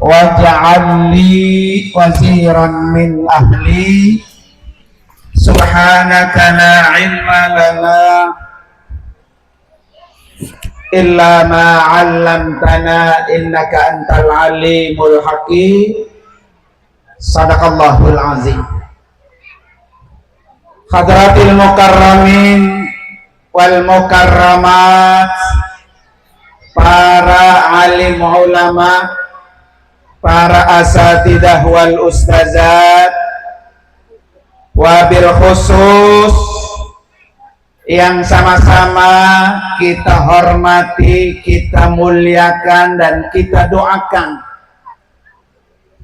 waj'al li waziran min ahli subhanaka la ilma lana illa ma 'allamtana innaka antal alimul hakim. Sadaqallahul azim. Hadratil mukarramin wal mukarramat, para alim ulama, para asatidah wal ustazat, wabil khusus yang sama-sama kita hormati, kita muliakan dan kita doakan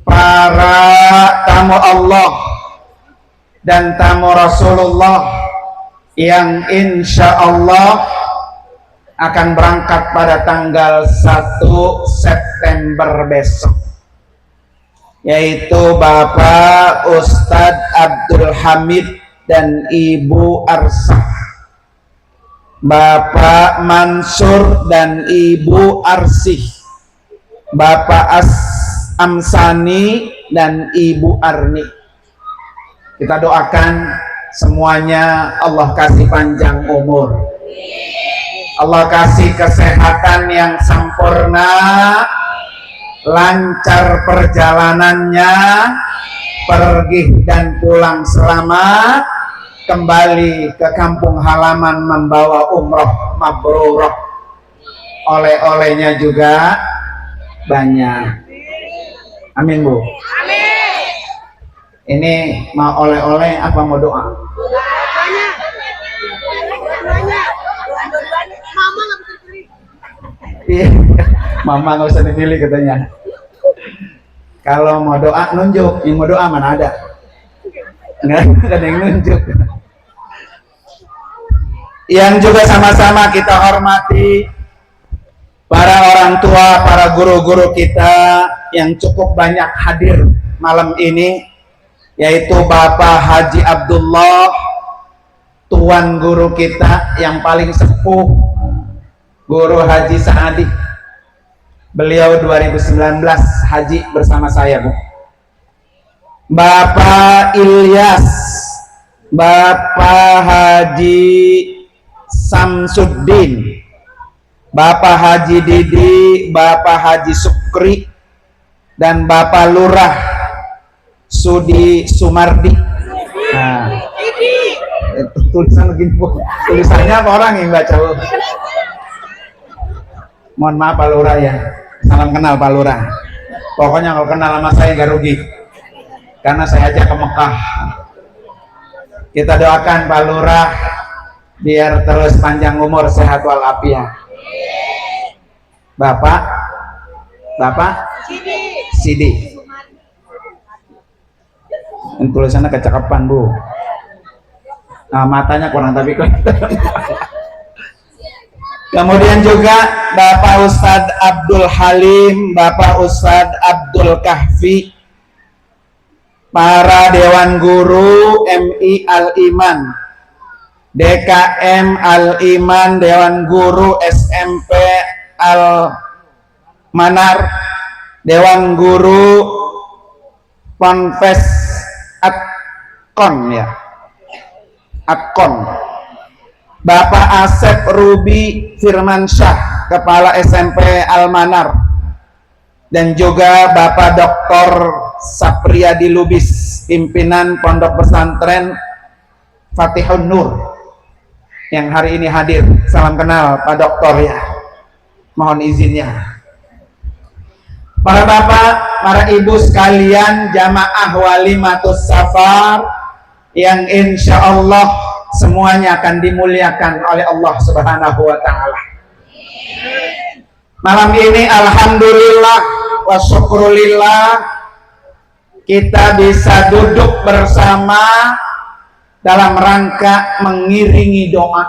para tamu Allah dan tamu Rasulullah yang insya Allah akan berangkat pada tanggal 1 September besok, yaitu Bapak Ustadz Abdul Hamid dan Ibu Arsah, Bapak Mansur dan Ibu Arsih, Bapak Amsani dan Ibu Arni. Kita doakan semuanya Allah kasih panjang umur, Allah kasih kesehatan yang sempurna, lancar perjalanannya, pergi dan pulang selamat, kembali ke kampung halaman membawa umroh mabrurah, oleh-olehnya juga banyak. Amin Bu. Amin. Ini mau oleh-oleh apa mau doa? Banyak. Mama nggak bisa pilih. Iya, Mama nggak usah dipilih katanya. Kalau mau doa nunjuk, yang mau doa mana ada? Nggak ada yang nunjuk. Yang juga sama-sama kita hormati para orang tua, para guru-guru kita yang cukup banyak hadir malam ini, yaitu Bapak Haji Abdullah, tuan guru kita yang paling sepuh, Guru Haji Saadi. Beliau 2019 haji bersama saya, Bu. Bapak Ilyas, Bapak Haji Samsuddin, Bapak Haji Didi, Bapak Haji Sukri, dan Bapak Lurah Sudi Sumardi. Nah, tulisan begini Bu. Tulisannya apa orang yang baca Bu? Mohon maaf Pak Lurah ya. Salam kenal Pak Lurah. Pokoknya kalau kenal sama saya nggak rugi, karena saya ajak ke Mekah. Kita doakan Pak Lurah biar terus panjang umur, sehat walafiat. Bapak Sidi. Ini tulisannya kecakapan Bu. Nah, matanya kurang tapi kemudian juga Bapak Ustadz Abdul Halim, Bapak Ustadz Abdul Kahfi, para Dewan Guru MI Al-Iman, DKM Al-Iman, Dewan Guru SMP Al-Manar, Dewan Guru Ponpes Atkon ya, Atkon, Bapak Asep Ruby Firmansyah, Kepala SMP Al-Manar, dan juga Bapak Dr. Sapriyadi Lubis, pimpinan Pondok Pesantren Fatihun Nur, yang hari ini hadir. Salam kenal Pak Doktor ya, mohon izinnya. Para bapak, para ibu sekalian, jamaah walimatus safar yang insya Allah semuanya akan dimuliakan oleh Allah Subhanahu wa Ta'ala. Malam ini alhamdulillah wa syukrulillah kita bisa duduk bersama dalam rangka mengiringi doa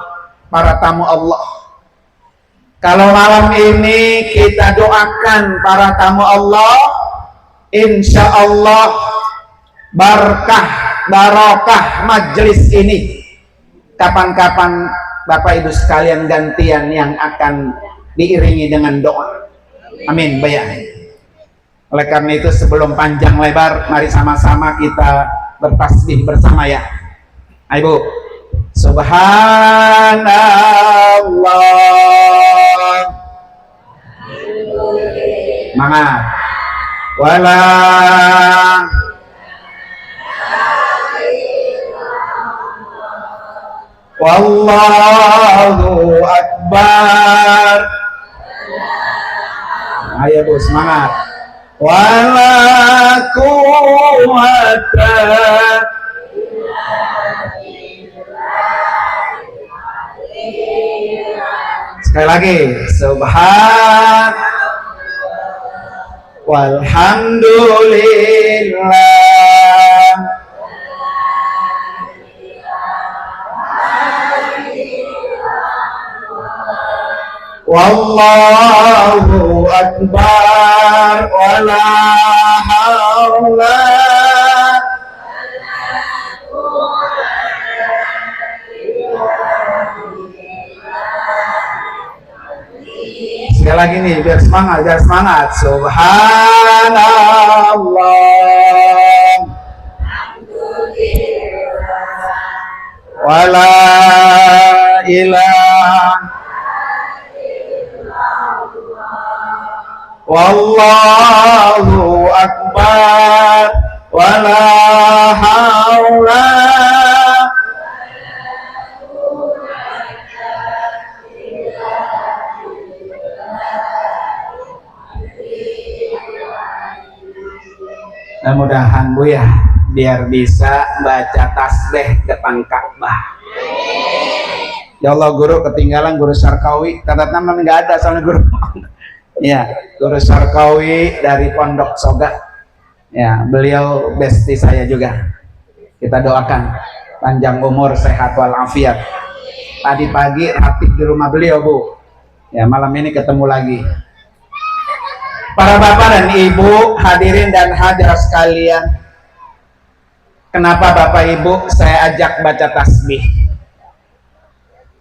para tamu Allah. Kalau malam ini kita doakan para tamu Allah, insya Allah barokah majelis ini. Kapan-kapan Bapak Ibu sekalian gantian yang akan diiringi dengan doa. Amin. Bayan. Oleh karena itu sebelum panjang lebar, mari sama-sama kita bertasbih bersama ya. Ayo Bu. Subhanallah. Semangat. Wala Wallahu Akbar. Ayo Bu, semangat. Wala quwwata. Sekali lagi. Subhan walhamdulillah. Wallahu akbar wala haula. Sekali lagi nih biar semangat, subhanallah wala ilaha wallahu akbar wala haula. Mudah-mudahan Bu ya, biar bisa baca tasbih depan Ka'bah. Ya Allah guru, ketinggalan guru Sarkawi, tanda tangan nggak ada soalnya guru. Ya, guru Sarkawi dari Pondok Soga. Ya, beliau besti saya juga. Kita doakan panjang umur, sehat walafiat. Tadi pagi ratib di rumah beliau Bu. Ya, malam ini ketemu lagi. Para bapak dan ibu, hadirin dan hadirat sekalian, kenapa bapak ibu saya ajak baca tasbih?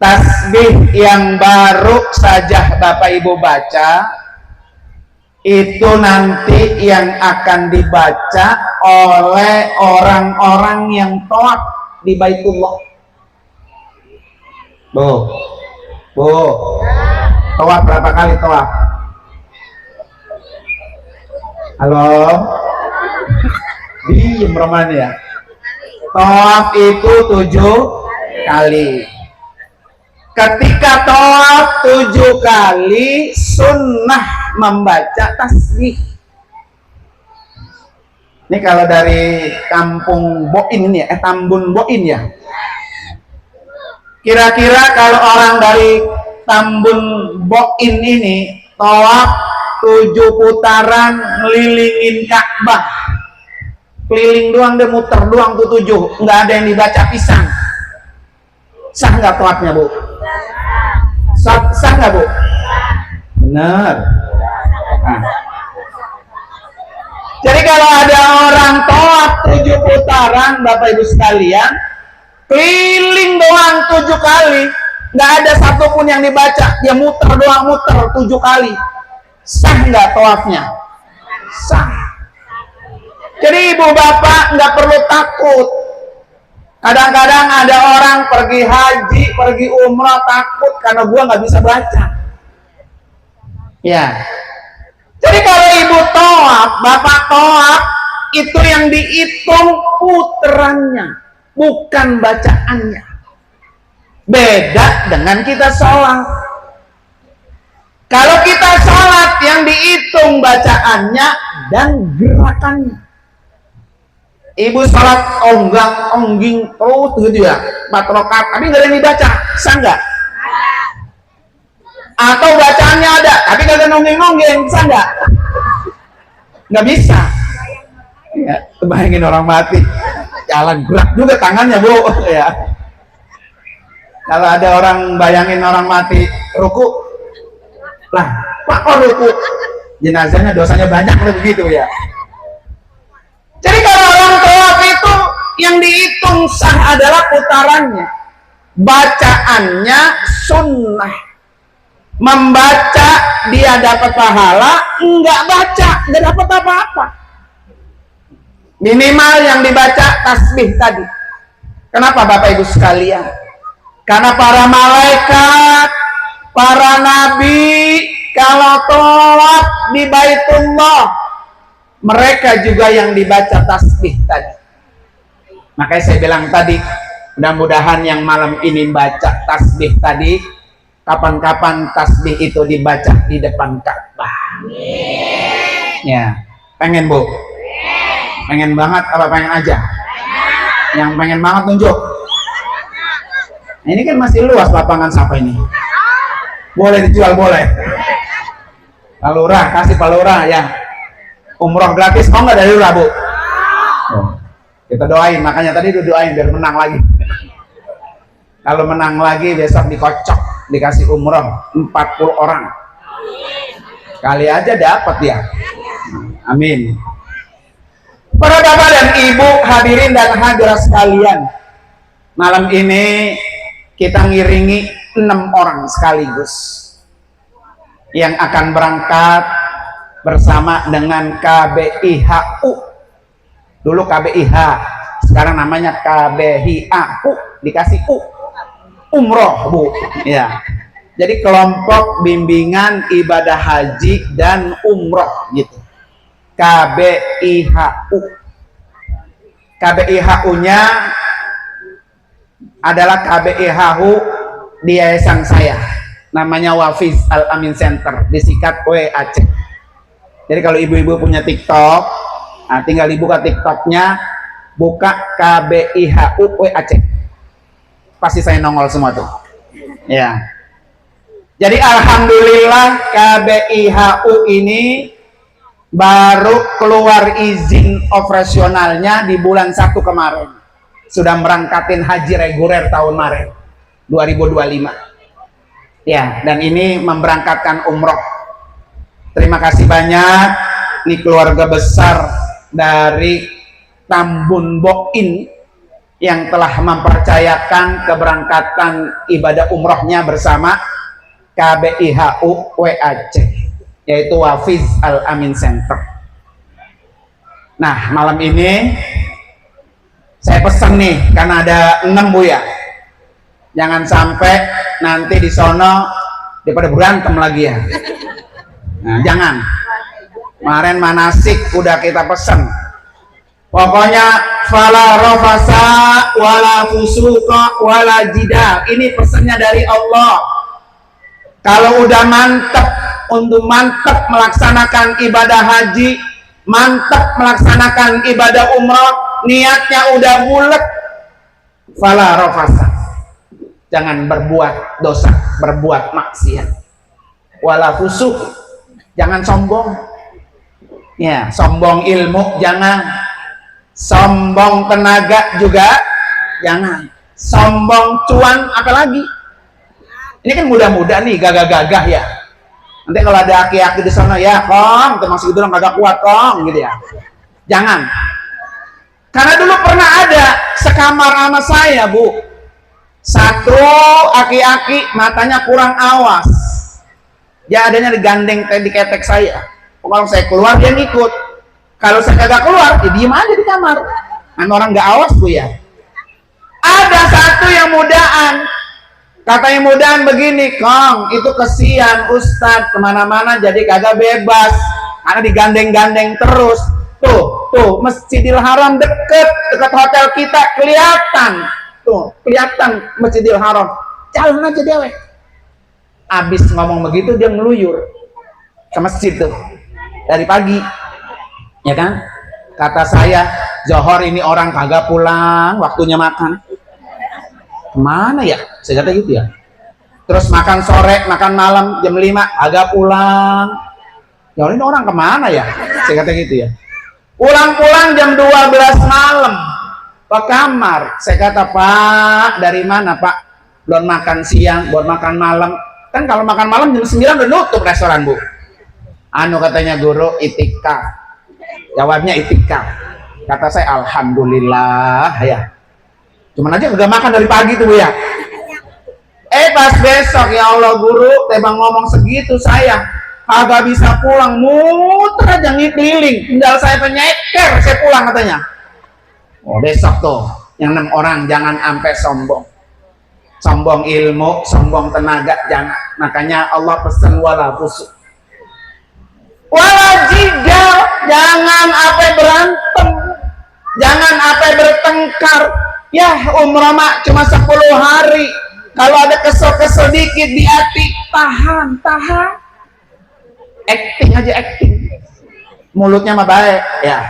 Tasbih yang baru saja bapak ibu baca, itu nanti yang akan dibaca oleh orang-orang yang tawaf di Baitullah. Bu, tawaf berapa kali tawaf? Halo, diem Roman ya. Tawaf itu 7 kali. Ketika tawaf 7 kali, sunnah membaca tasbih. Ini kalau dari kampung Boin ini ya, Tambun Boin ya. Kira-kira kalau orang dari Tambun Boin ini tawaf 7 putaran ngelilingin Ka'bah, keliling doang deh, muter doang tuh 7, nggak ada yang dibaca pisang. Sah nggak tawafnya Bu? Sah nggak Bu? Benar. Nah. Jadi kalau ada orang tawaf 7 putaran, Bapak Ibu sekalian, keliling doang 7 kali, nggak ada satupun yang dibaca, dia muter doang, muter 7 kali. Sah nggak tawafnya? Sah. Jadi ibu bapak nggak perlu takut. Kadang-kadang ada orang pergi haji, pergi umrah takut karena gua nggak bisa baca. Ya. Jadi kalau ibu tawaf, bapak tawaf, itu yang dihitung puterannya, bukan bacaannya. Beda dengan kita sholat. Kalau kita sholat yang dihitung bacaannya dan gerakannya. Ibu sholat ongging terus gitu ya, 4 rakaat, tapi nggak ada yang dibaca, sah nggak? Atau bacaannya ada, tapi nggak ada nonggeng, sah nggak? Nggak bisa. Ya, bayangin orang mati, jalan gerak juga tangannya Bu. Ya. Kalau ada orang bayangin orang mati ruku, lah, Pak kok ruku? Jenazahnya dosanya banyak lah begitu ya. Jadi kalau orang tawaf itu yang dihitung sah adalah putarannya, bacaannya sunnah. Membaca dia dapat pahala, enggak baca enggak dapat apa-apa. Minimal yang dibaca tasbih tadi. Kenapa Bapak Ibu sekalian? Karena para malaikat, para nabi kalau tawaf di Baitullah, mereka juga yang dibaca tasbih tadi. Makanya saya bilang tadi, mudah-mudahan yang malam ini baca tasbih tadi, kapan-kapan tasbih itu dibaca di depan Ka'bah. Ya, pengen Bu? Pengen banget apa pengen aja? Yang pengen banget tunjuk. Nah, ini kan masih luas lapangan siapa ini? Boleh dijual boleh. Pak Lurah, kasih Pak Lurah ya. Umroh gratis, mau nggak dari Lurah Bu? Oh, kita doain, makanya tadi doain biar menang lagi. Kalau menang lagi besok dikocok, dikasih umroh 40 orang. Kali aja dapat ya. Amin. Para bapak dan ibu, hadirin dan hadirat sekalian, malam ini kita ngiringi 6 orang sekaligus yang akan berangkat bersama dengan KBIHU. Dulu KBIH, sekarang namanya KBIHU, dikasih U, umroh Bu. Ya. Jadi kelompok bimbingan ibadah haji dan umroh gitu. KBIHU. KBIHU-nya adalah KBIHU di yayasan saya. Namanya Wafiz Al-Amin Center, disikat WAC. Jadi kalau ibu-ibu punya TikTok, nah tinggal dibuka TikToknya, buka KBIHU WAC. Pasti saya nongol semua tuh. Ya. Jadi alhamdulillah KBIHU ini baru keluar izin operasionalnya di bulan 1 kemarin. Sudah merangkatin haji reguler tahun kemarin 2025. Ya, dan ini memberangkatkan umroh. Terima kasih banyak nih keluarga besar dari Tambun Boin yang telah mempercayakan keberangkatan ibadah umrohnya bersama KBIHU WAC, yaitu Wafiz Al-Amin Center. Nah, malam ini saya pesan nih, karena ada 6 Bu ya. Jangan sampai nanti di sono daripada berantem lagi ya. Nah, jangan. Kemarin manasik udah kita pesan. Pokoknya fala rafasa wala fusuqa wala jidal. Ini pesannya dari Allah. Kalau udah mantep untuk mantep melaksanakan ibadah haji, mantep melaksanakan ibadah umroh, niatnya udah bulat, fala rafasa, jangan berbuat dosa, berbuat maksiat, wala fusuq, jangan sombong ya, sombong ilmu jangan, sombong tenaga juga jangan, sombong cuan apalagi. Ini kan muda-muda nih, gagah-gagah ya. Nanti kalau ada aki-aki di sana, ya Kong, termasuk itu orang kagak kuat Kong, gitu ya. Jangan. Karena dulu pernah ada sekamar sama saya Bu. Satu aki-aki matanya kurang awas. Dia adanya digandeng di ketek saya. Kalau saya keluar dia ngikut. Kalau saya kagak keluar, dia diem aja di kamar. Kan orang nggak awas Bu ya. Ada satu yang mudaan. Katanya mudahan begini, Kong, itu kesian Ustadz kemana-mana jadi kagak bebas karena digandeng-gandeng terus. Tuh, Masjidil Haram dekat hotel kita kelihatan. Tuh, kelihatan Masjidil Haram. Jalan aja dia, abis ngomong begitu dia ngeluyur ke masjid tuh dari pagi, ya kan? Kata saya, Johor ini orang kagak pulang, waktunya makan. Kemana ya? Saya kata gitu ya. Terus makan sore, makan malam jam 5 agak pulang. Ya ini orang kemana ya? Saya kata gitu ya. Pulang-pulang jam 12 malam ke kamar. Saya kata, Pak, dari mana Pak? Belum makan siang, belum makan malam. Kan kalau makan malam jam 9 udah nutup restoran Bu. Anu katanya guru itikaf. Jawabnya itikaf. Kata saya, alhamdulillah ya. Cuman aja udah makan dari pagi tuh Bu ya. Pas besok, ya Allah guru, tebang ngomong segitu saya agak bisa pulang, muter aja ngikliling, tinggal saya penyeker, saya pulang katanya. Oh besok tuh, yang 6 orang jangan sampai sombong. Sombong ilmu, sombong tenaga, jangan. Makanya Allah pesan wala fusuk. Wala jidal, jangan apa berantem, jangan apa bertengkar. Ya umrah mak cuma 10 hari. Kalau ada kesel-kesel dikit di hati, tahan. Acting aja, acting. Mulutnya mah baik, ya.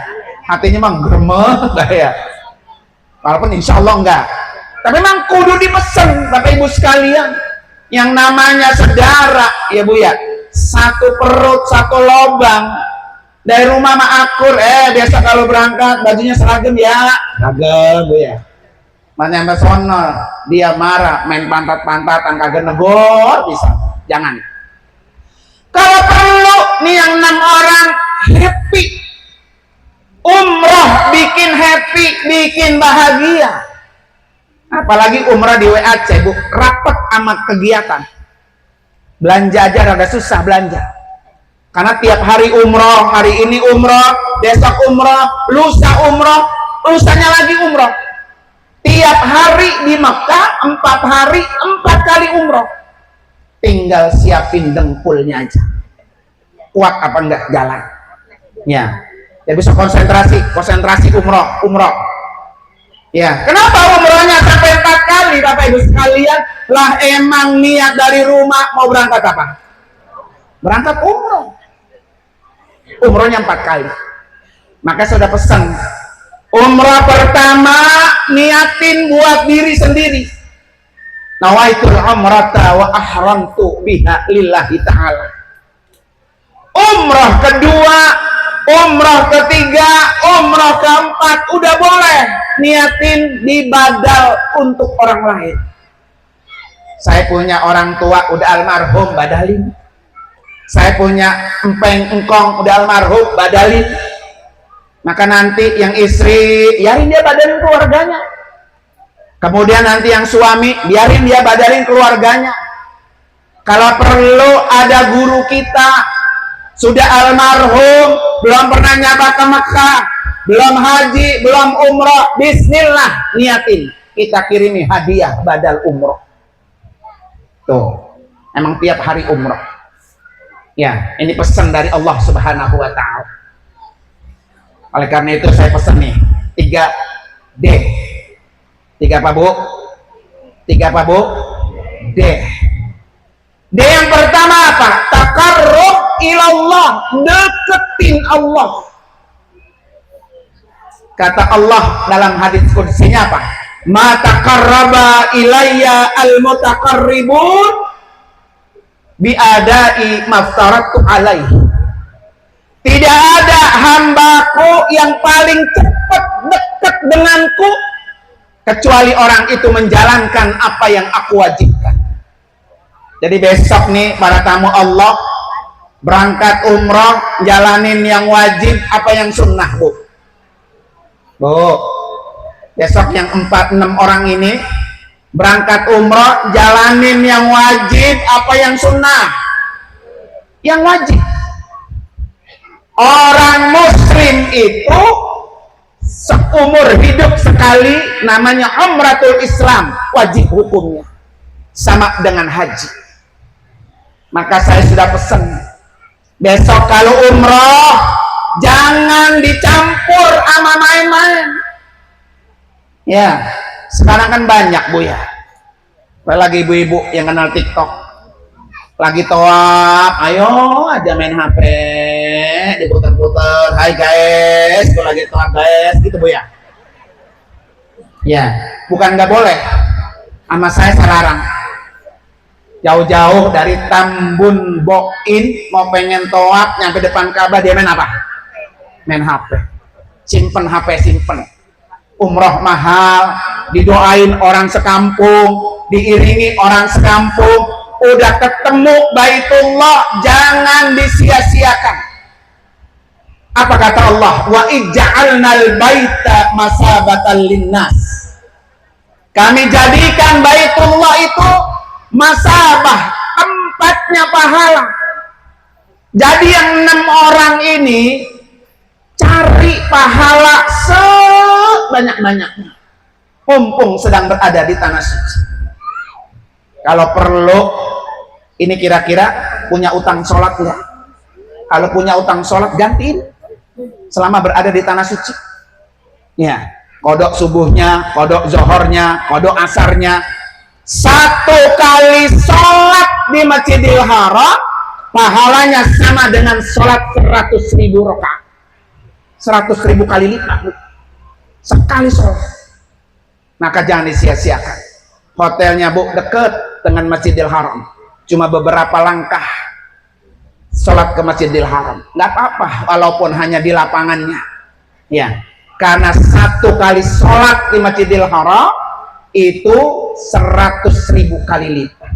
Hatinya mah gremeh, ya. Walaupun insya Allah enggak. Tapi memang kudu dipesan, Bapak Ibu sekalian. Yang namanya saudara, ya Bu ya. Satu perut, satu lobang. Dari rumah mah akur, biasa kalau berangkat bajunya seragam ya. Seragam Bu ya. Mana sono dia marah, main pantat-pantatan kagak negor bisa. Jangan. Kalau perlu nih yang 6 orang happy. Umrah bikin happy, bikin bahagia. Apalagi umrah di WAC, Bu, rapet amat kegiatan. Belanja aja rada susah belanja. Karena tiap hari umroh, hari ini umroh, besok umroh, lusa umroh, lusanya lagi umroh. Tiap hari di Makkah 4 hari 4 kali umroh. Tinggal siapin dengkulnya aja. Kuat apa enggak jalan? Ya. Ya bisa konsentrasi umroh. Ya. Kenapa umrohnya sampai 4 kali Bapak Ibu sekalian? Lah emang niat dari rumah mau berangkat apa? Berangkat umroh. Umrohnya 4 kali. Maka saya sudah pesan umrah pertama niatin buat diri sendiri. Nawaitul umrata wa ahramtu biha lillahi ta'ala. Umrah kedua, umrah ketiga, umrah keempat udah boleh niatin di badal untuk orang lain. Saya punya orang tua udah almarhum, badalin. Saya punya empeng engkong udah almarhum, badalin. Maka nanti yang istri biarin dia badalin keluarganya. Kemudian nanti yang suami biarin dia badalin keluarganya. Kalau perlu ada guru kita sudah almarhum, belum pernah nyaba ke Mekah, belum haji, belum umroh, bismillah niatin kita kirimi hadiah badal umroh. Tuh, emang tiap hari umroh. Ya, ini pesan dari Allah Subhanahu wa Ta'ala. Oleh karena itu saya pesan nih 3D. 3 apa Bu? 3 apa Bu? D. D yang pertama apa? Taqarrub ilallah, deketin Allah. Kata Allah dalam hadis qudsinya apa? Ma taqarraba ilayya al-mutaqarribun bi adai maftaratu alaihi. Tidak ada hambaku yang paling cepat dekat denganku kecuali orang itu menjalankan apa yang aku wajibkan. Jadi besok nih para tamu Allah berangkat umroh, jalanin yang wajib apa yang sunnah Bu. Besok yang 4-6 orang ini berangkat umroh, jalanin yang wajib apa yang sunnah. Yang wajib. Orang muslim itu seumur hidup sekali namanya umratul Islam, wajib hukumnya sama dengan haji. Maka saya sudah pesan besok kalau umroh jangan dicampur sama main-main. Ya, sekarang kan banyak Bu ya, apalagi ibu-ibu yang kenal TikTok lagi toab, ayo aja main HP, diputar-putar, hai guys, gue lagi toab guys, gitu Bu ya. Ya, bukan nggak boleh, sama saya larang. Jauh-jauh dari Tambun Boin mau pengen toab, nyampe depan Ka'bah dia main apa? Main HP. Simpen HP, simpen. Umroh mahal, didoain orang sekampung, diiringi orang sekampung. Udah ketemu Baitullah, jangan disia-siakan. Apa kata Allah? Wa ij'alnal baita masabatan linnas. Kami jadikan Baitullah itu masabah, tempatnya pahala. Jadi yang 6 orang ini cari pahala sebanyak-banyaknya, mumpung sedang berada di tanah suci. Kalau perlu, ini kira-kira punya utang sholat enggak? Kalau punya utang sholat, gantiin selama berada di tanah suci. Ya, kodok subuhnya, kodok zohornya, kodok asarnya. 1 kali sholat di Masjidil Haram pahalanya sama dengan sholat 100.000 rakaat. 100.000 kali lipat sekali sholat. Maka jangan disia-siakan. Hotelnya Bu deket dengan Masjidil Haram, cuma beberapa langkah sholat ke Masjidil Haram, nggak apa-apa walaupun hanya di lapangannya. Ya, karena 1 kali sholat di Masjidil Haram itu 100.000 kali lipat.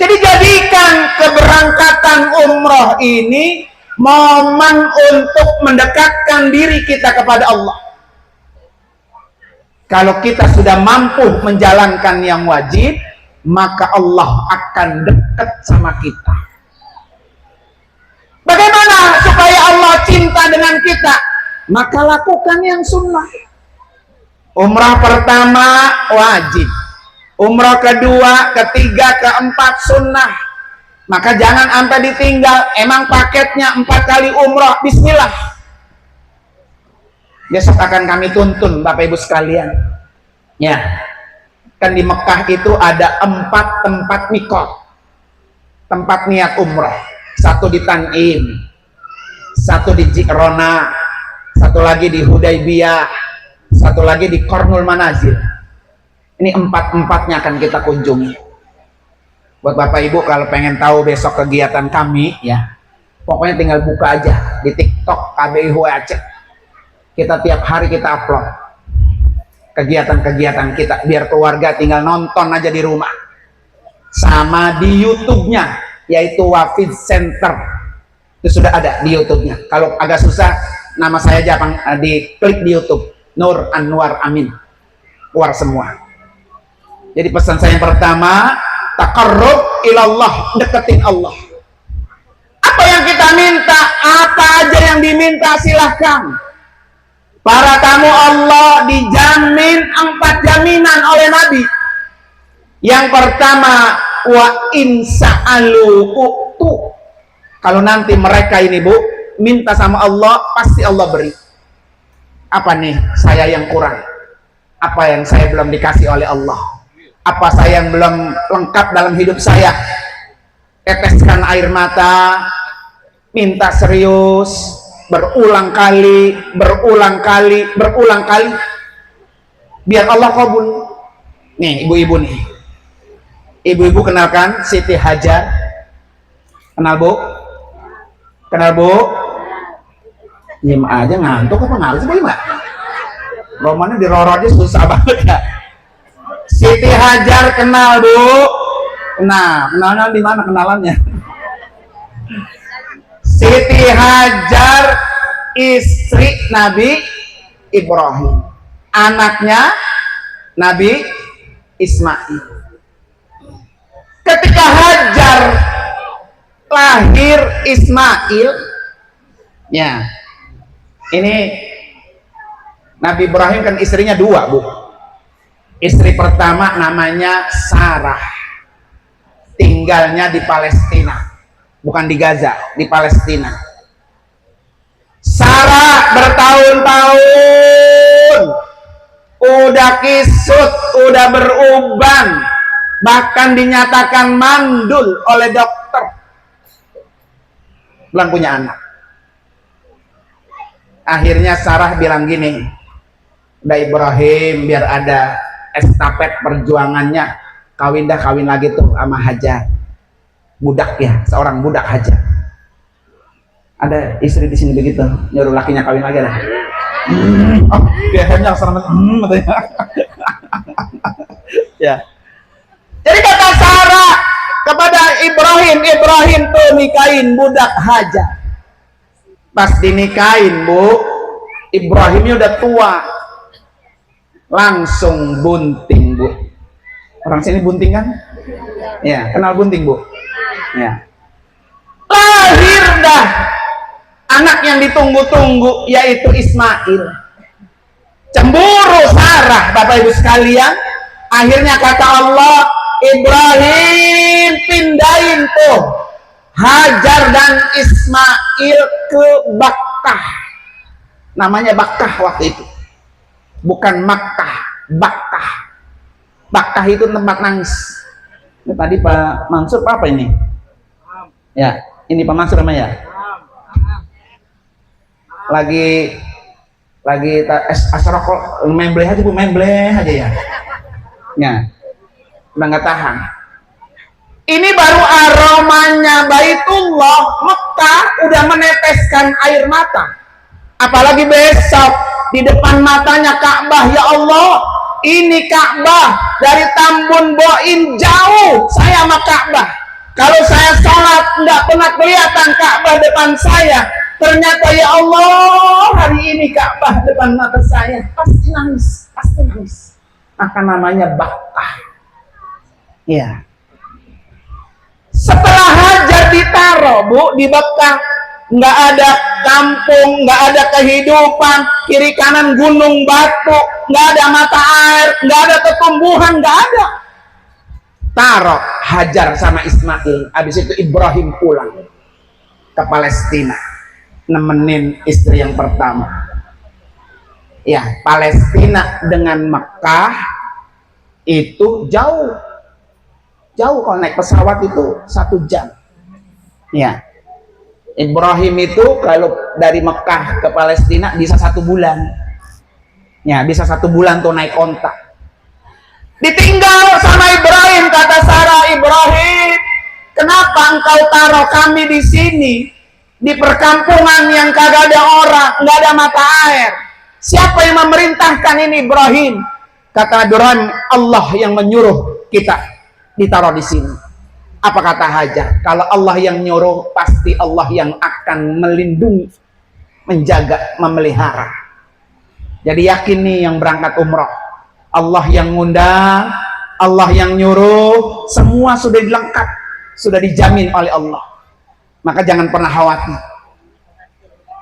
Jadi jadikan keberangkatan umroh ini momen untuk mendekatkan diri kita kepada Allah. Kalau kita sudah mampu menjalankan yang wajib, maka Allah akan dekat sama kita. Bagaimana supaya Allah cinta dengan kita? Maka lakukan yang sunnah. Umrah pertama wajib, umrah kedua, ketiga, keempat sunnah. Maka jangan sampai ditinggal. Emang paketnya 4 kali umrah, bismillah. Besok akan kami tuntun Bapak Ibu sekalian. Ya, kan di Mekah itu ada 4 tempat mikot, tempat niat umrah. 1 di Tan'im, 1 di Ji'rona, 1 lagi di Hudaybiyah, 1 lagi di Qarnul Manazil. Ini 4-empatnya akan kita kunjungi. Buat Bapak Ibu kalau pengen tahu besok kegiatan kami, ya pokoknya tinggal buka aja di TikTok KBIHU Aceh. Kita tiap hari kita upload kegiatan-kegiatan kita, biar keluarga tinggal nonton aja di rumah. Sama di YouTube-nya, yaitu Wafid Center, itu sudah ada di YouTube-nya. Kalau agak susah, nama saya aja diklik di YouTube, Nur Anwar Amin, keluar semua. Jadi pesan saya yang pertama, taqarrub ilallah, deketin Allah. Apa yang kita minta, apa aja yang diminta silahkan. Para tamu Allah dijamin 4 jaminan oleh Nabi. Yang pertama, wa insa'alu u'tu. Kalau nanti mereka ini Bu minta sama Allah, pasti Allah beri. Apa nih saya yang kurang? Apa yang saya belum dikasih oleh Allah? Apa saya yang belum lengkap dalam hidup saya? Teteskan air mata, minta serius, berulang kali, biar Allah kabul. Nih ibu-ibu nih, ibu-ibu kenalkan Siti Hajar. Kenal Bu? Kenal Bu? Nyim aja ngantuk apa ngalus sih Mbak? Romannya diroro aja susah banget ya. Siti Hajar kenal Bu? Kenalnya di mana kenalannya? Siti Hajar istri Nabi Ibrahim, anaknya Nabi Ismail. Ketika Hajar lahir Ismail, ya ini Nabi Ibrahim kan istrinya 2 Bu. Istri pertama namanya Sarah, tinggalnya di Palestina, bukan di Gaza, di Palestina. Sarah bertahun-tahun udah kisut, udah beruban, bahkan dinyatakan mandul oleh dokter, belum punya anak. Akhirnya Sarah bilang gini, udah Ibrahim, biar ada estafet perjuangannya, kawin lagi tuh sama Hajar. Budak ya, seorang budak Hajar. Ada istri di sini begitu, nyuruh lakinya kawin lagi lah. Oh, biasanya katanya. Ya. Jadi kata Sarah kepada Ibrahim tuh nikahin budak Hajar. Pas dinikahin Bu, Ibrahimnya udah tua, langsung bunting Bu. Orang sini bunting kan? Ya, kenal bunting Bu? Ya. Lahir dah anak yang ditunggu-tunggu, yaitu Ismail. Cemburu Sarah, Bapak Ibu sekalian. Akhirnya kata Allah, Ibrahim pindahin tuh Hajar dan Ismail ke Bakkah. Namanya Bakkah waktu itu, bukan Makkah. Bakkah. Bakkah itu tempat nangis. Ini tadi Pak Mansur apa ini? Ya, ini Pak Mansur namanya. Lagi asrok membleh aja Bu, membleh aja ya. Ya, udah nggak tahan. Ini baru aromanya Baitullah Mekah udah meneteskan air mata. Apalagi besok di depan matanya Ka'bah. Ya Allah, ini Ka'bah dari Tambun Boin jauh saya sama Ka'bah. Kalau saya sholat nggak pernah kelihatan Ka'bah depan saya. Ternyata ya Allah, hari ini Ka'bah depan mata saya. Pasti nangis, pasti nangis. Maka namanya Bakkah. Ya. Setelah Hajar ditaruh Bu di Bakkah, nggak ada kampung, nggak ada kehidupan, kiri kanan gunung batu, nggak ada mata air, nggak ada pertumbuhan, nggak ada. Taruh Hajar sama Ismail. Habis itu Ibrahim pulang ke Palestina, nemenin istri yang pertama. Ya, Palestina dengan Mekah itu jauh kalau naik pesawat itu 1 jam. Ya, Ibrahim itu kalau dari Mekah ke Palestina bisa 1 bulan. Ya, bisa 1 bulan tuh naik onta. Ditinggal sama Ibrahim, kata Sarah, Ibrahim, kenapa engkau taruh kami di sini, di perkampungan yang kagak ada orang, nggak ada mata air? Siapa yang memerintahkan ini, Ibrahim? Kata Ibrahim, Allah yang menyuruh kita ditaruh di sini. Apa kata Hajar? Kalau Allah yang nyuruh, pasti Allah yang akan melindungi, menjaga, memelihara. Jadi yakin nih yang berangkat umroh, Allah yang ngundang, Allah yang nyuruh, semua sudah dilengkap, sudah dijamin oleh Allah. Maka jangan pernah khawatir.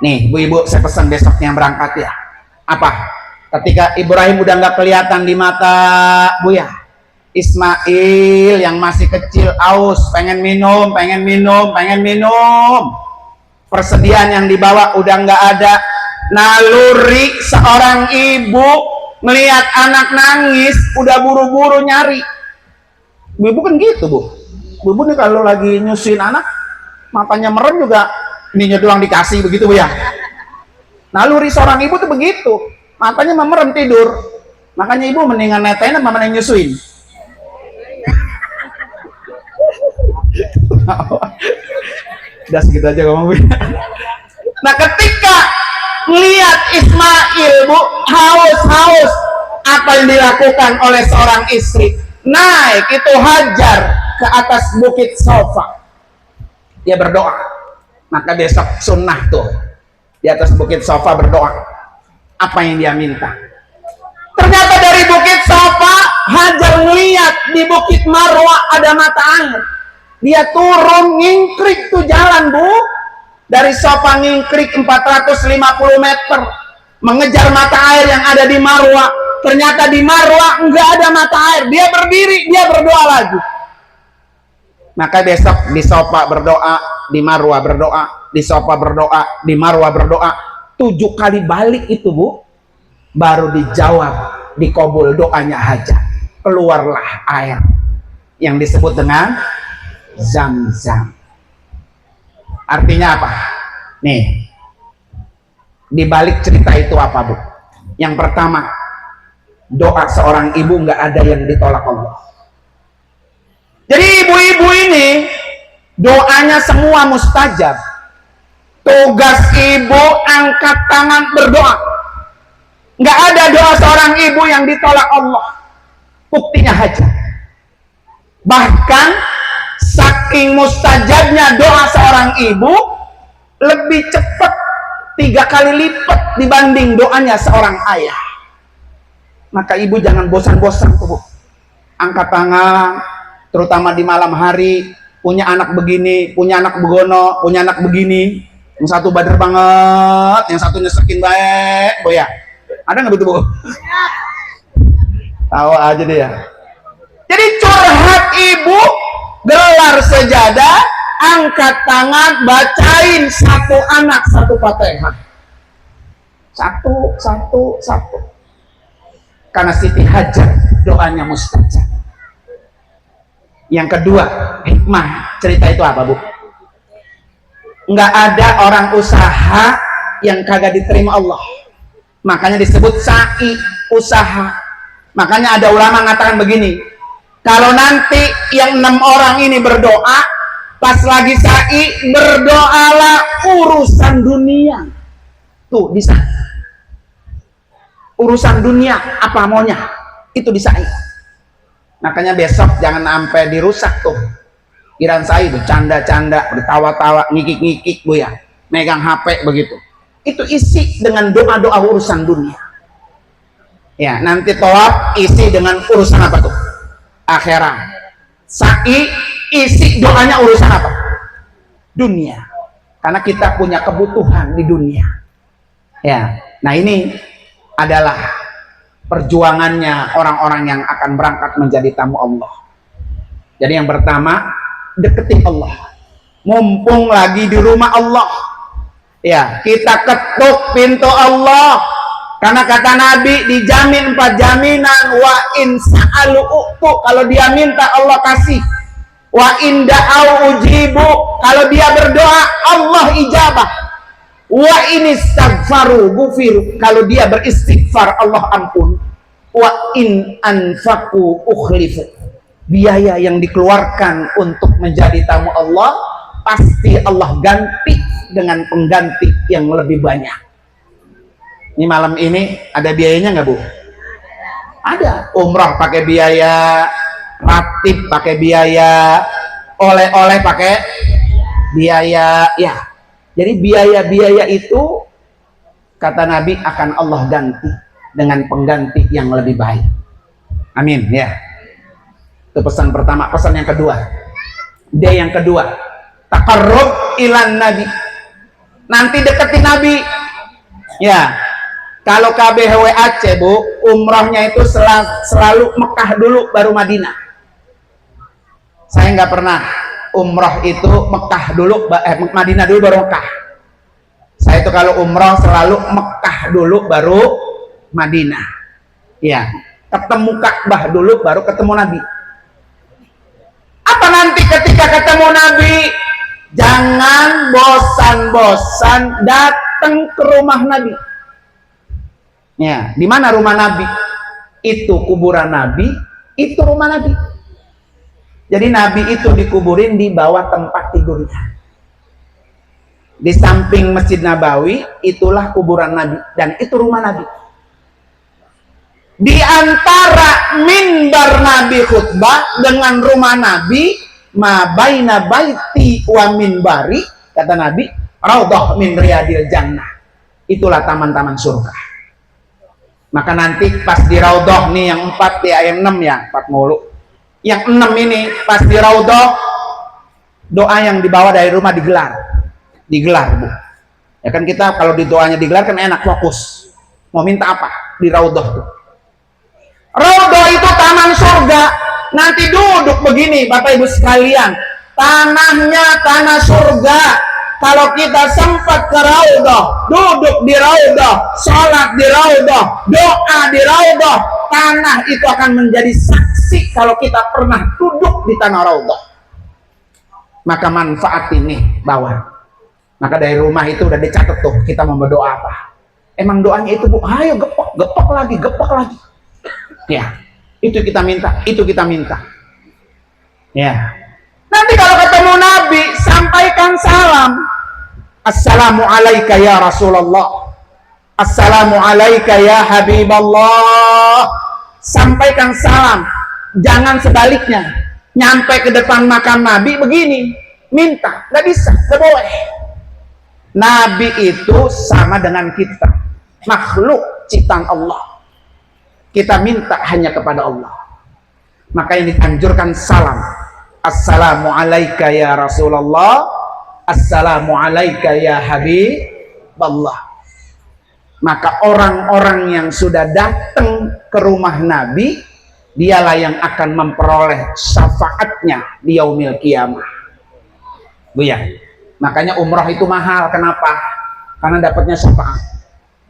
Nih Bu-ibu, saya pesan besok yang berangkat ya. Apa? Ketika Ibrahim udah nggak kelihatan di mata Buya, Ismail yang masih kecil aus, pengen minum. Persediaan yang dibawa udah nggak ada. Naluri seorang ibu melihat anak nangis, udah buru-buru nyari. Bu-ibu kan gitu Bu. Bu-ibu nih kalau lagi nyusuin anak, matanya merem juga, ininya doang dikasih begitu Bu ya. Naluri seorang ibu tuh begitu, matanya memerem tidur. Makanya ibu mendingan netain sama mending nyusuin. Udah segitu aja ngomong Bu. Nah ketika melihat Ismail Bu haus, apa yang dilakukan oleh seorang istri? Naik itu Hajar ke atas bukit Sofa, dia berdoa. Maka besok sunnah tuh di atas bukit Sofa berdoa. Apa yang dia minta? Ternyata dari bukit Sofa Hajar melihat di bukit Marwah ada mata air. Dia turun ngingkrik tuh jalan Bu, dari Sofa ngingkrik 450 meter mengejar mata air yang ada di Marwah. Ternyata di Marwah nggak ada mata air. Dia berdiri, dia berdoa lagi. Maka besok di Sofa berdoa, di Marwah berdoa, di Sofa berdoa, di Marwah berdoa. 7 kali balik itu Bu, baru dijawab, dikabul doanya Hajar. Keluarlah air yang disebut dengan Zam-Zam. Artinya apa? Nih, di balik cerita itu apa Bu? Yang pertama, doa seorang ibu nggak ada yang ditolak Allah. Jadi ibu-ibu ini doanya semua mustajab. Tugas ibu angkat tangan berdoa. Nggak ada doa seorang ibu yang ditolak Allah. Buktinya Hajar. Bahkan saking mustajabnya doa seorang ibu, lebih cepat 3 kali lipat dibanding doanya seorang ayah. Maka ibu jangan bosan-bosan tuh Bu. angkat tangan, terutama di malam hari, punya anak begini, punya anak begono, punya anak begini, yang satu bader banget, yang satu nyesekin baik, Bu ya. Ada nggak begitu, Bu? Tahu aja deh ya. Jadi curhat ibu, gelar sejadah, angkat tangan, bacain satu anak satu Fatihah. Satu. Karena Siti Hajar doanya mustajab. Yang kedua, hikmah cerita itu apa, Bu? Nggak ada orang usaha yang kagak diterima Allah. Makanya disebut sa'i, usaha. Makanya ada ulama mengatakan begini, kalau nanti yang 6 orang ini berdoa, pas lagi sa'i, berdoalah urusan dunia. Tuh, bisa. Urusan dunia, apa maunya, itu di sa'i. Makanya besok jangan sampai dirusak tuh. Kiran sa'i bercanda-canda, bertawa-tawa, ngikik-ngikik, Bu ya. Megang HP begitu. Itu isi dengan doa-doa urusan dunia. Ya, nanti tawaf isi dengan urusan apa tuh? Akhirat. Sa'i isi doanya urusan apa? Dunia. Karena kita punya kebutuhan di dunia. Ya. Nah, ini adalah perjuangannya orang-orang yang akan berangkat menjadi tamu Allah. Jadi yang pertama, deketin Allah. Mumpung lagi di rumah Allah. Ya, kita ketuk pintu Allah. Karena kata Nabi, dijamin 4 jaminan. Wa in sa'alu u'tu, kalau dia minta Allah kasih. Wa in da'au ujibu, kalau dia berdoa Allah ijabah. Wa in istaghfaru gufiru, kalau dia beristighfar Allah ampun. Wa in anfaku ukhlifu, biaya yang dikeluarkan untuk menjadi tamu Allah pasti Allah ganti dengan pengganti yang lebih banyak. Ini malam ini ada biayanya nggak, Bu? Ada. Umrah pakai biaya, ratib pakai biaya, oleh-oleh pakai biaya, ya. Jadi biaya-biaya itu kata Nabi akan Allah ganti dengan pengganti yang lebih baik. Amin, ya. Itu pesan pertama. Pesan yang kedua, dia yang kedua, taqarrub ilan Nabi. Nanti deketin Nabi. Ya. Kalau KBHW Aceh, Bu, umrahnya itu selalu Mekah dulu baru Madinah. Saya nggak pernah umrah itu Mekah dulu, Madinah dulu baru Mekah. Saya itu kalau umrah selalu Mekah dulu baru Madinah. Ya, ketemu Ka'bah dulu baru ketemu Nabi. Apa nanti ketika ketemu Nabi, jangan bosan-bosan datang ke rumah Nabi. Ya, di mana rumah Nabi? Itu kuburan Nabi, itu rumah Nabi. Jadi Nabi itu dikuburin di bawah tempat tidurnya. Di samping Masjid Nabawi, itulah kuburan Nabi dan itu rumah Nabi. Di antara mimbar Nabi khutbah dengan rumah Nabi, ma baina baiti wa minbari, kata Nabi, raudhah min riyadil jannah. Itulah taman-taman surga. Maka nanti pas di raudhah nih yang 4 di ayat 6 ya, 4 mulu. Yang 6 ini pas di raudhah, doa yang dibawa dari rumah digelar, Bu. Ya kan kita kalau di doanya digelar kan enak, fokus. Mau minta apa di raudhah tuh? Raudhah itu taman surga. Nanti duduk begini, Bapak Ibu sekalian, tanahnya tanah surga. Kalau kita sempat ke raudhah, duduk di raudhah, sholat di raudhah, doa di raudhah, tanah itu akan menjadi saksi kalau kita pernah duduk di tanah raudhah. Maka manfaat ini bawa. Maka dari rumah itu udah dicatat tuh, kita mau berdoa apa. Emang doanya itu, Bu, ayo gepok lagi. Ya, itu kita minta. Ya. Nanti kalau ketemu Nabi, sampaikan salam. Assalamu alayka ya Rasulullah. Assalamu alayka ya Habiballah. Sampaikan salam. Jangan sebaliknya. Nyampe ke depan makam Nabi begini, minta. Gak bisa, gak boleh. Nabi itu sama dengan kita. Makhluk ciptaan Allah. Kita minta hanya kepada Allah. Maka yang dianjurkan salam. Assalamu alayka ya Rasulullah, assalamu alayka ya Habiballah. Maka orang-orang yang sudah datang ke rumah Nabi, dialah yang akan memperoleh syafaatnya di yaumil qiyamah. Bu ya, makanya umroh itu mahal. Kenapa? Karena dapatnya syafaat.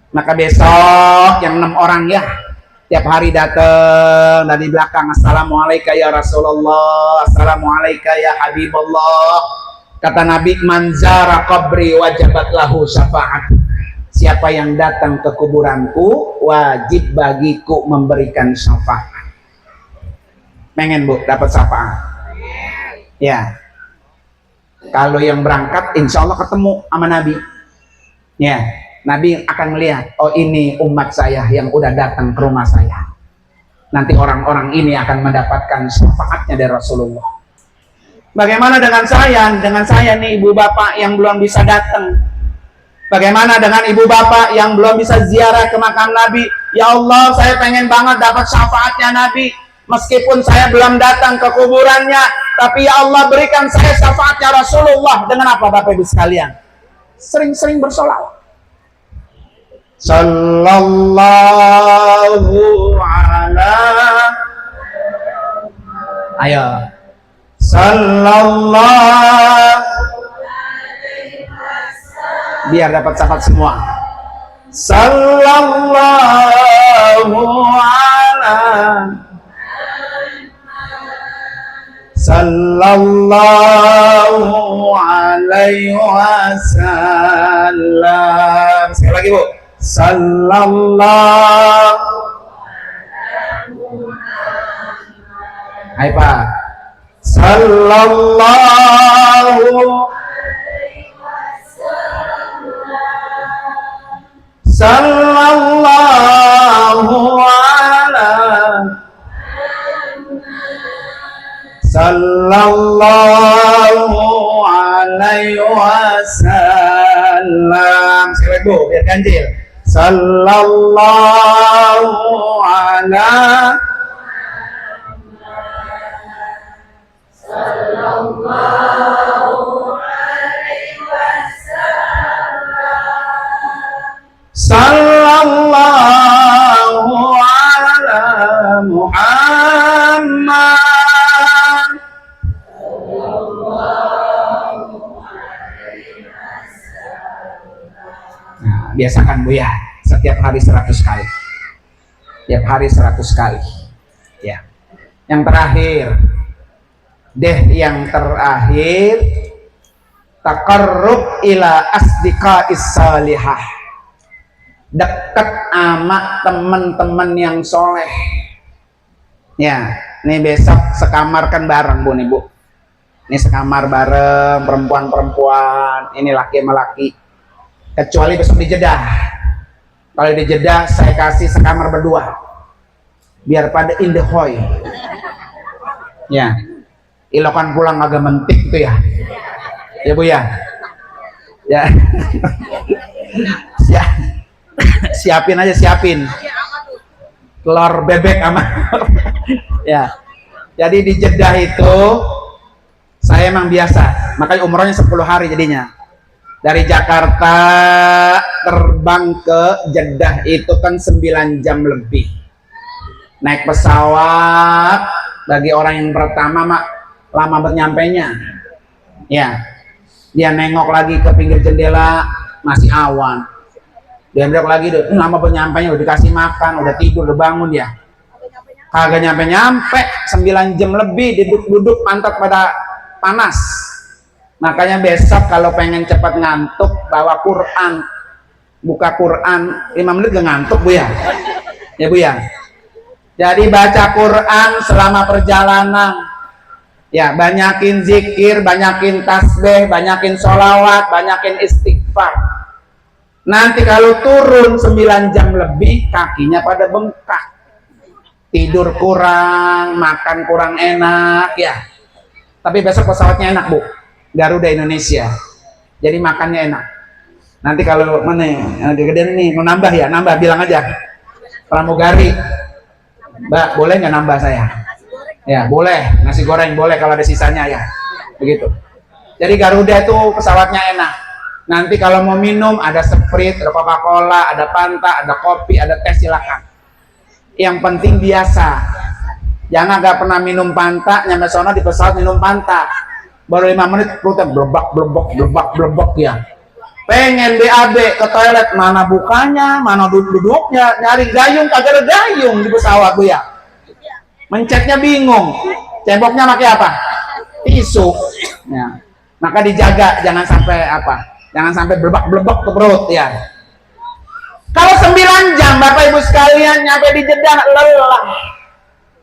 Maka besok yang 6 orang ya, tiap hari datang dari belakang, assalamualaikum ya Rasulullah, assalamualaikum ya Habiballah. Kata Nabi, manzara qabri wajabat lahu syafaat. Siapa yang datang ke kuburanku, wajib bagiku memberikan syafaat. Pengen bu dapat syafaat? Ya. Kalau yang berangkat, insya Allah ketemu sama Nabi. Ya. Nabi akan melihat, oh ini umat saya yang udah datang ke rumah saya. Nanti orang-orang ini akan mendapatkan syafaatnya dari Rasulullah. Bagaimana dengan saya? Dengan saya nih ibu bapak yang belum bisa datang. Bagaimana dengan ibu bapak yang belum bisa ziarah ke makam Nabi? Ya Allah, saya pengen banget dapat syafaatnya Nabi. Meskipun saya belum datang ke kuburannya, tapi ya Allah berikan saya syafaatnya Rasulullah. Dengan apa Bapak Ibu sekalian? Sering-sering bersolawat. Sallallahu ala, ayo sallallahu, biar dapat syafaat semua. Sallallahu ala, sallallahu alaihi wasallam. Sekali lagi bu, sallallahu. Hai Pak. Sallallahu, sallallahu ala, sallallahu alaihi wasallam. Sekali lagi bu, biar ganjil. Sallallahu ala, sallallahu alaihi wasallam. Sallallahu ala Muhammad. Nah, biasakan bu ya, setiap hari 100 kali. Setiap hari 100 kali. Ya. Yang terakhir, yang terakhir, taqarrub ila asdiqais salihah. Dekat sama teman-teman yang soleh. Ya, ini besok sekamar kan bareng bu nih bu. Ini sekamar bareng perempuan-perempuan, ini laki sama laki. Kecuali besok di Jeddah. Kalau di Jeddah saya kasih sekamar berdua, biar pada in the hoy. Ya, ilokan pulang agak mentik tuh ya. Ya bu ya. Ya. Siapin aja, siapin telur bebek sama ya. Jadi di Jeddah itu saya emang biasa, makanya umrohnya 10 hari jadinya. Dari Jakarta terbang ke Jeddah itu kan 9 jam lebih. Naik pesawat bagi orang yang pertama mak lama bernyampainya. Ya, dia nengok lagi ke pinggir jendela masih awan. Dia nengok lagi deh, lama bernyampainya, udah dikasih makan, udah tidur, udah bangun dia. Kagak nyampe-nyampe, 9 jam lebih duduk-duduk pantat pada panas. Makanya besok kalau pengen cepat ngantuk, bawa Quran, buka Quran 5 menit gak ngantuk bu ya. Ya bu ya. Jadi baca Quran selama perjalanan. Ya, banyakin zikir, banyakin tasbih, banyakin sholawat, banyakin istighfar. Nanti kalau turun 9 jam lebih, kakinya pada bengkak. Tidur kurang, makan kurang enak ya. Tapi besok pesawatnya enak bu, Garuda Indonesia. Jadi makannya enak. Nanti kalau mana gede nih mau nambah ya, nambah bilang aja. Pramugari, Mbak boleh nggak nambah saya? Ya, boleh. Nasi goreng boleh kalau ada sisanya ya. Begitu. Jadi Garuda itu pesawatnya enak. Nanti kalau mau minum ada Sprite, ada Coca-Cola, ada Fanta, ada kopi, ada teh silakan. Yang penting biasa. Jangan gak pernah minum Fanta, nyampe sono di pesawat minum Fanta. Baru 5 menit perutnya blebak ya. Pengen BAB ke toilet, mana bukanya, mana duduknya, nyari gayung kagak ada gayung di pesawat tuh ya. Mencetnya bingung. Ceboknya pakai apa? Tisu. Ya. Maka dijaga jangan sampai jangan sampai blebak ke perut ya. Kalau 9 jam Bapak Ibu sekalian nyampe di Jeddah lelah.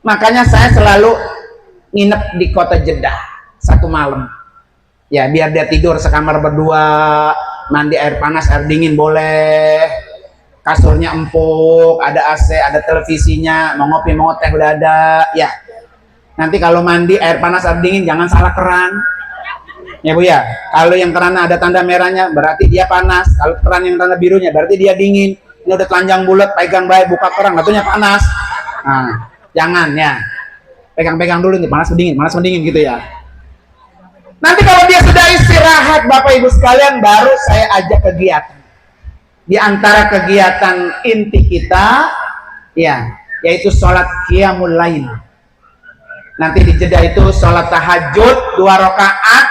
Makanya saya selalu nginep di kota Jeddah 1 malam. Ya biar dia tidur sekamar berdua, mandi air panas air dingin boleh, kasurnya empuk, ada AC, ada televisinya, mau ngopi mau teh udah ada ya. Nanti kalau mandi air panas air dingin jangan salah keran ya Bu ya. Kalau yang kerannya ada tanda merahnya berarti dia panas, kalau keran yang tanda birunya berarti dia dingin. Ini udah telanjang bulat, pegang baik, buka keran katanya panas. Nah jangan ya, pegang-pegang dulu nih, panas mendingin gitu ya. Nanti kalau dia sudah istirahat Bapak Ibu sekalian, baru saya ajak kegiatan. Di antara kegiatan inti kita ya, yaitu sholat qiyamul lail. Nanti di Jeddah itu sholat tahajud 2 rakaat,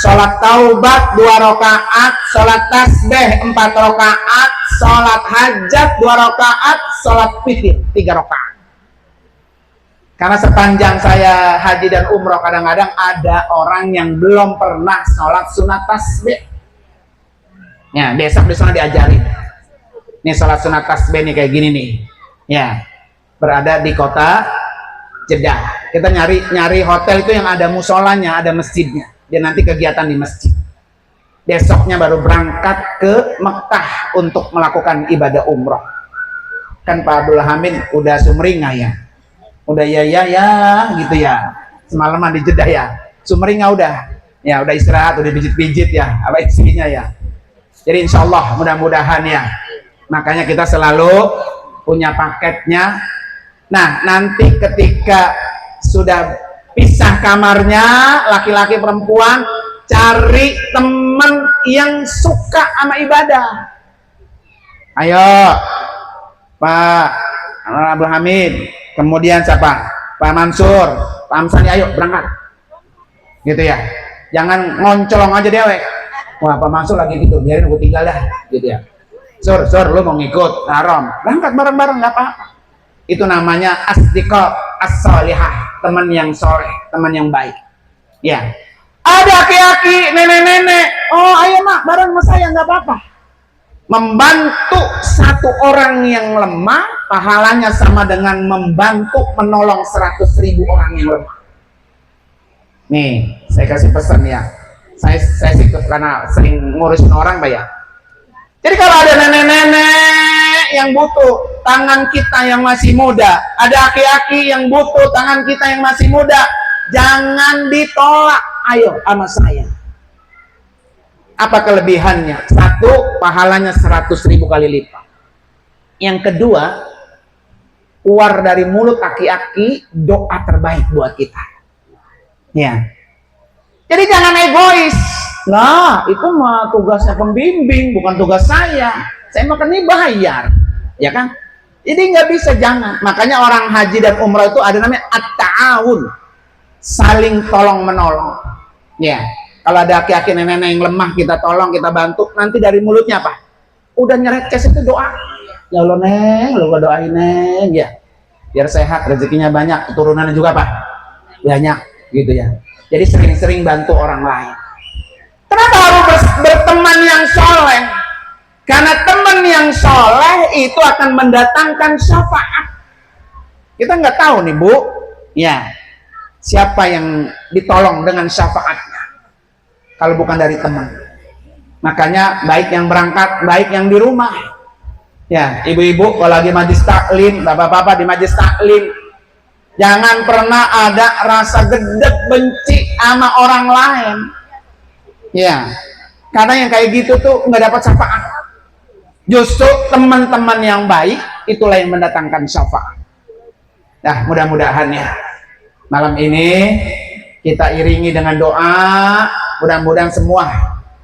sholat taubat 2 rakaat, sholat tasbih 4 rakaat, sholat hajat 2 rakaat, sholat witir 3 rakaat. Karena sepanjang saya haji dan umroh kadang-kadang ada orang yang belum pernah sholat sunat tasbih. Ya, besok di sana diajarin. Nih sholat sunat tasbih nih kayak gini nih. Ya, berada di kota Jeddah. Kita nyari hotel itu yang ada musolanya, ada masjidnya. Dia nanti kegiatan di masjid. Besoknya baru berangkat ke Mekah untuk melakukan ibadah umroh. Kan Pak Abdul Hamid udah sumringah ya. Udah ya gitu ya, semalaman di Jeddah ya, sumringah udah istirahat, udah pijit ya apa isinya ya. Jadi insya Allah mudah-mudahan ya, makanya kita selalu punya paketnya. Nah nanti ketika sudah pisah kamarnya laki-laki perempuan, cari teman yang suka sama ibadah. Ayo Pak Abdul Hamid, kemudian siapa? Pak Mansur, Pak Amsani, ayo berangkat. Gitu ya. Jangan ngoncolong aja dewek. Wah, Pak Mansur lagi gitu, biarin aku tinggal dah, gitu ya. Sur, lu mau ngikut, haram. Berangkat bareng-bareng enggak apa-apa. Itu namanya asdiqa as-salihah, teman yang soleh, teman yang baik. Ya. Ada aki-aki, nenek-nenek. Oh, ayo Mak, bareng sama saya enggak apa-apa. Membantu satu orang yang lemah pahalanya sama dengan membantu menolong 100.000 orang yang lemah. Nih saya kasih pesan ya, saya sih karena sering ngurusin orang Pak ya. Jadi kalau ada nenek-nenek yang butuh tangan kita yang masih muda, ada aki-aki yang butuh tangan kita yang masih muda, jangan ditolak, ayo sama saya. Apa kelebihannya? 1, pahalanya 100.000 kali lipat. Yang kedua, keluar dari mulut aki-aki doa terbaik buat kita. Ya. Jadi jangan egois. Nah, itu mah tugasnya pembimbing, bukan tugas saya. Saya makan ini bayar, ya kan? Jadi nggak bisa, jangan. Makanya orang haji dan umrah itu ada namanya at-ta'awun, saling tolong menolong. Ya. Kalau ada aki-aki nenek-nenek yang lemah, kita tolong, kita bantu. Nanti dari mulutnya apa? Udah nyereces itu doa. Ya Allah Neng, lu doain Neng ya. Biar sehat, rezekinya banyak, keturunannya juga apa? Banyak, gitu ya. Jadi sering-sering bantu orang lain. Kenapa harus berteman yang soleh? Karena teman yang soleh itu akan mendatangkan syafaat. Kita nggak tahu nih Bu, ya siapa yang ditolong dengan syafaatnya kalau bukan dari teman. Makanya baik yang berangkat, baik yang di rumah. Ya, ibu-ibu kalau lagi majlis taklim, bapak-bapak di majlis taklim, jangan pernah ada rasa gedek benci sama orang lain. Ya, karena yang kayak gitu tuh nggak dapat syafaat. Justru teman-teman yang baik itulah yang mendatangkan syafaat. Nah, mudah-mudahan ya. Malam ini kita iringi dengan doa, mudah-mudahan semua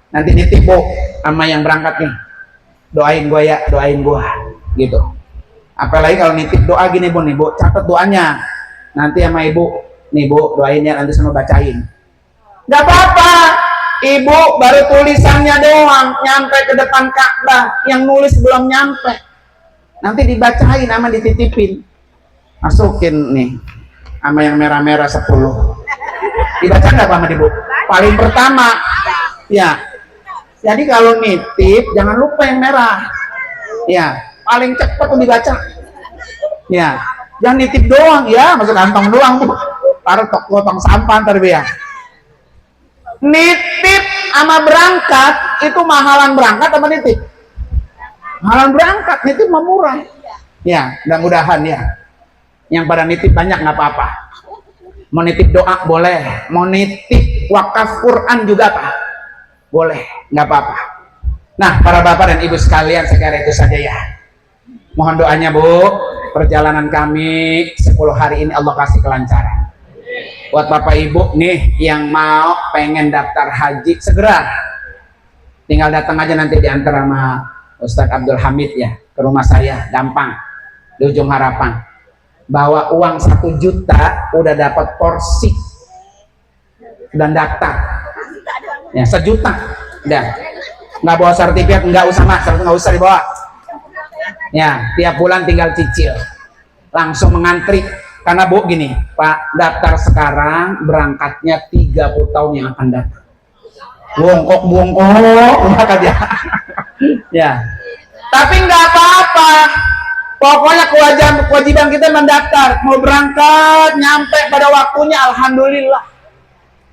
nanti nitip Bu sama yang berangkat nih. Doain gua ya, doain gua gitu. Apalagi kalau nitip doa gini Bu nih, Bu, catat doanya. Nanti sama Ibu, nih Bu, doain ya, nanti semua bacain. Gak apa-apa, Ibu baru tulisannya doang, nyampe ke depan Ka'bah, yang nulis belum nyampe. Nanti dibacain sama dititipin. Masukin nih sama yang merah-merah 10. Dibaca nggak sama Ibu? Paling pertama ya. Jadi kalau nitip jangan lupa yang merah ya, paling cepat tuh dibaca ya. Jangan nitip doang ya, masuk kantong doang Bu, taruh tong sampah ntar ya. Nitip sama berangkat itu mahalan berangkat sama nitip? Mahalan berangkat, nitip mah murah ya. Mudah-mudahan ya yang pada nitip banyak nggak apa-apa. Mau nitip doa boleh, mau nitip wakaf Quran juga apa? Boleh, nggak apa-apa. Nah, para bapak dan ibu sekalian, sekarang itu saja ya. Mohon doanya Bu, perjalanan kami 10 hari ini Allah kasih kelancaran. Buat bapak ibu nih yang mau pengen daftar haji, segera. Tinggal datang aja nanti diantar sama Ustadz Abdul Hamid ya, ke rumah saya, gampang, di ujung harapan. Bawa uang 1 juta, udah dapat porsi dan daftar ya, 1 juta udah. Nggak bawa sertifikat, nggak usah Mas, nggak usah dibawa ya. Tiap bulan tinggal cicil, langsung mengantri. Karena Bu gini Pak, daftar sekarang berangkatnya 30 tahun yang akan datang. Bongkok aja ya. Tapi nggak apa-apa, pokoknya kewajiban kita mendaftar. Mau berangkat nyampe pada waktunya, alhamdulillah.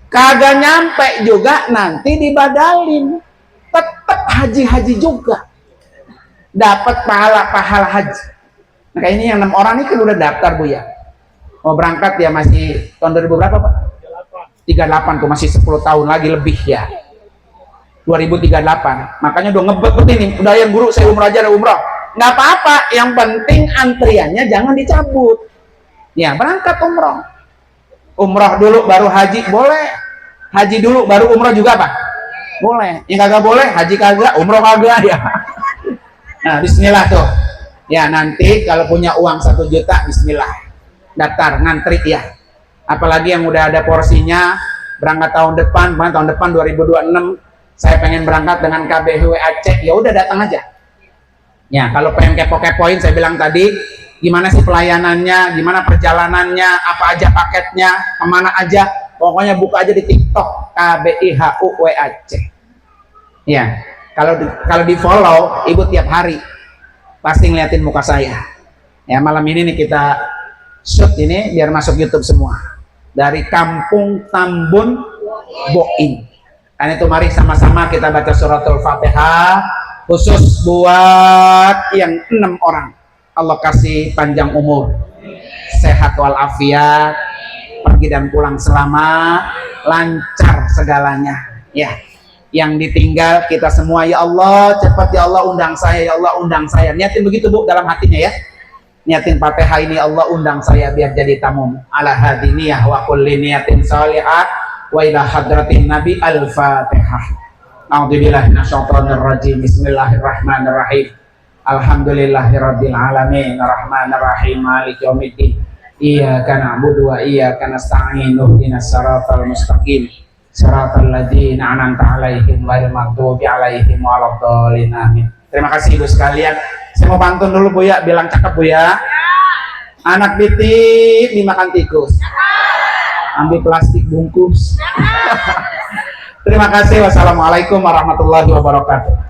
Kagak nyampe juga nanti dibadalin, tetap haji juga dapat pahala haji. Nah ini yang 6 orang ini kan udah daftar Bu ya, mau berangkat ya, masih tahun 2000 berapa Pak? 38 tuh, masih 10 tahun lagi lebih ya, 2038. Makanya udah ngebet ini, udah yang guru saya umroh aja, ada umroh nggak apa-apa, yang penting antriannya jangan dicabut ya. Berangkat umroh dulu baru haji boleh, haji dulu baru umroh juga Pak boleh. Yang kagak boleh haji kagak, umroh kagak ya. Nah bismillah tuh ya, nanti kalau punya uang 1 juta bismillah daftar ngantri ya. Apalagi yang udah ada porsinya berangkat tahun depan 2026 saya pengen berangkat dengan KBHW Aceh, ya udah datang aja ya. Kalau pengen kepo-kepoin, saya bilang tadi gimana sih pelayanannya, gimana perjalanannya, apa aja paketnya, kemana aja, pokoknya buka aja di TikTok KBIHUW Aceh ya. Kalau di follow Ibu tiap hari pasti ngeliatin muka saya ya. Malam ini nih kita shoot ini biar masuk YouTube semua, dari Kampung Tambun Boin. Karena itu mari sama-sama kita baca suratul Fatihah, khusus buat yang 6 orang. Allah kasih panjang umur, sehat walafiat, pergi dan pulang selamat, lancar segalanya ya. Yang ditinggal kita semua, ya Allah cepat ya Allah undang saya, ya Allah undang saya. Niatin begitu Bu dalam hatinya ya, niatin Fatihah ini, Allah undang saya biar jadi tamu. Ala hadiniyah wa kulli niyatin shalihat wa ila hadratin nabi. Al-Fatihah. A'udzubillahi minasyaitonir rajim. Bismillahirrahmanirrahim. Alhamdulillahirabbil alamin, arrahmanir rahim, maliki yaumiddin. Iyyaka na'budu wa iyyaka nasta'in. Ihdinas siratal mustaqim. Siratal ladzina an'amta 'alaihim ghairil maghdubi 'alaihim waladdallin. Amin. Terima kasih Ibu sekalian. Saya mau pantun dulu Bu ya, bilang cakep Bu ya. Anak bitip dimakan tikus, ambil plastik bungkus. Terima kasih. Wassalamualaikum warahmatullahi wabarakatuh.